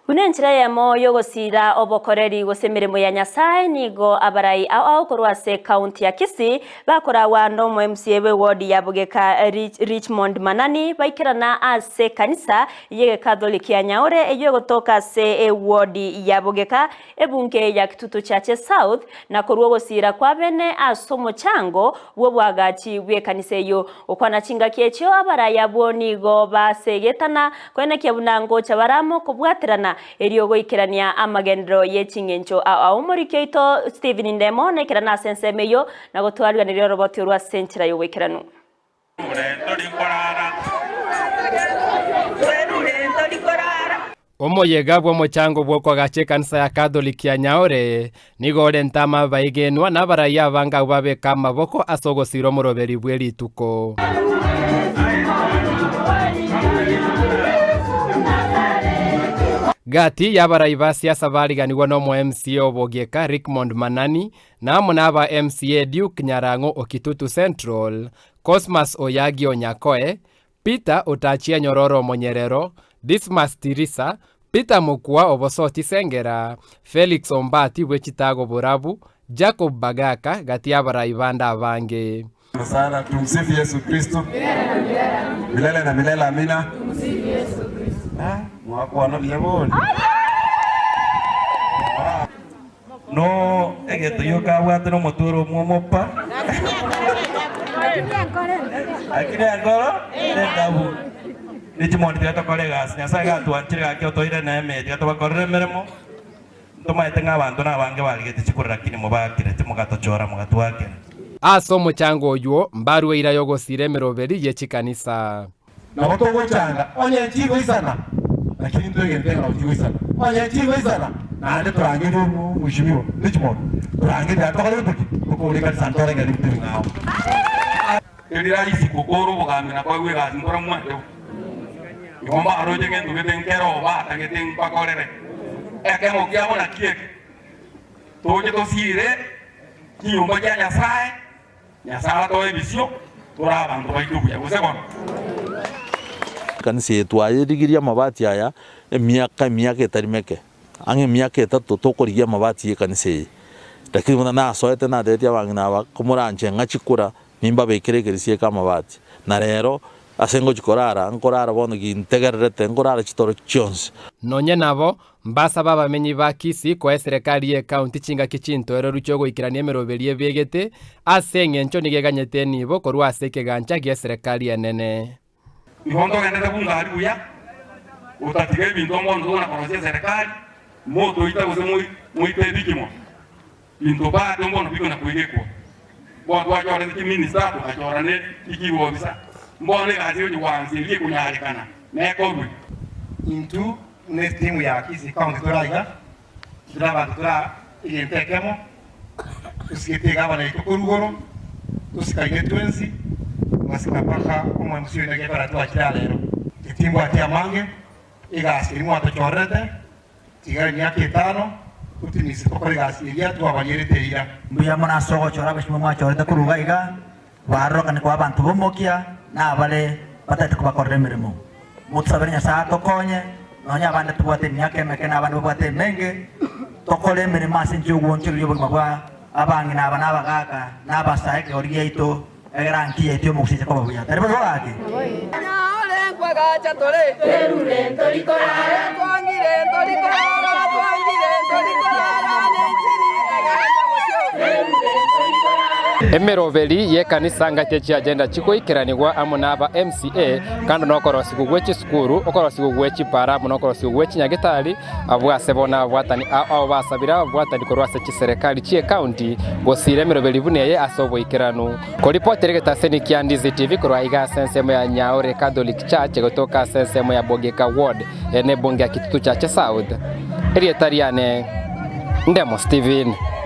Bunenchira ya moyo gosira obokoreri gosemeremo ya Nyasaye nigo abarai au korwase county ya Kisii bakora wano mu MCA we ward ya Bugeka Richmond Manani baikirana ase kanisa yege Catholic ya Nyaore eyo gotoka se ward ya Bugeka ebunge ya Kitutu Church South na korwo gosira kwa bene asomo chango bwagachi bwe kanisa yo okwana chinga kyecho abarai abo nigo basegetana kwene kyabunango chabaramo kubwaterana eriogo ikirania amagendero yechingencho aumorikyo ito Steven Ndemo nekirana sensemeyo na gotwarwa ni roboti rwa senchira yo wekiranu Omoyega bwo mochango bwo kwagache kanisa ya Catholic ya Nyaore nigo rentama baigenwa na baraya banga babeka maboko asogosiro moroberi bweri tuko Gati yabaraiba siasa bariganirwa no mu MCA Obogeka Richmond Manani na munaba MCA Duke Nyarango Okitutu Central Cosmas Oyagi Onyakoe Peter Otachia Nyororo Monyerero Dismas Tirisa Peter Mukua Obosoti Sengera Felix Ombati Wechitago Burabu Jacob Bagaka gati yabaraibanda abange sana. Tumsifu Yesu Kristo milele na milele, amina. Tumsifu Yesu Kristo. Mwakwana byabone no egeto yoka bwate no motoro mwomopa akire angoro ndabu Richmond tata kolegas Nyasaye gatwanchire gakyo toire na emedi gatobakorere meremo ntomaite ng'abantu n'abange bagete chikurira kini mubakire timugatochora mugatwakira aso muchango yuo mbaru ira yogosire meroberi yechikanisa na botogo changa onye chigo isana lakini ndio yentena chigo isana onye chigo isana na ande turange no mushimiwo Richmond turange datokole buki ukulika santore ngari ngao elira isikokoro bugamina kwa wega ndora mwete ngomba aroje ngendo getenkero ba tageten pakorere eke mokiamo na kieke toje tosire kinyumba ya Nyasaye Nyasaye to ebisio tora abantu baitukuya gusekona kanisa yetu ayirigiria mabati aya miaka itarimeke ange miaka itatu tokorigia mabati ye kanisa lakini mwana na soete na deti abangina ba kumuranje ngachikura nimba bekeregerisiye kamabati na rero asengo chikorara nkorara bono gintegererete nkorara chitoro chionse nonye nabo mbasa baba menyi ba Kisii kwa serikali ye county chinga kichinto ero ruchogo ikiranie meroberie begete asenge ncho nigeganyete nibo korwa aseke gancha ge serikali enene ihondo gende bunga haribuya utatige bintu ngondo na koroje serikali moto itaguze muy pedikimo bintu ba ngondo biko na kuigekwa bo wajora ni minister to ajora ne ikiwo bisa mbone gazi yo wanzirie kunyarekana nekorwe into next time ya Kisii county turaiga turaba tura igentekemo usikitega bana ikurugoro usikaige twensi wasikapaka umwe msio ndege para tuachira lero itimbo atia mange igaskirimu atochorete tigari myaka 5 utinisi tokore gasiria tu abanyerete ira mbuya mona sogo chora bashimo mwachorete kuruga iga baroka ni kwa abantu bomokia na bale batatu kubakorera mirimo mutsabere Nyasaye tokonye nonya abandi tubate myaka emeke n'abandi bubate menge tokole mirimo asinjugo nchiro bwa abangi n'abana abagaka n'abasake oriye ito eranki yetu muksije ko babuya tari bwage Nyaore kwagacha tore terure torikorara twangire torikorara twangire torikorara nechiri eganda musyo emeroberi ye kanisa ngachechi agenda chiko ikiranirwa amunaba MCA kandi nokorosi gugwechi skuru okorosi gugwechi para munokorosi gugwechi nyagetari abwase bona bwatani ao basabira bwatani korwase chi serikali chi county gosire emeroberi buneye asobo ikiranu ko report regeta seni kiandizi TV korwa iga sensemo ya Nyaore Catholic Church gotoka sensemo ya Bogeka ward ene bonge ya Kitutu Church South erietariane Ndemo Steven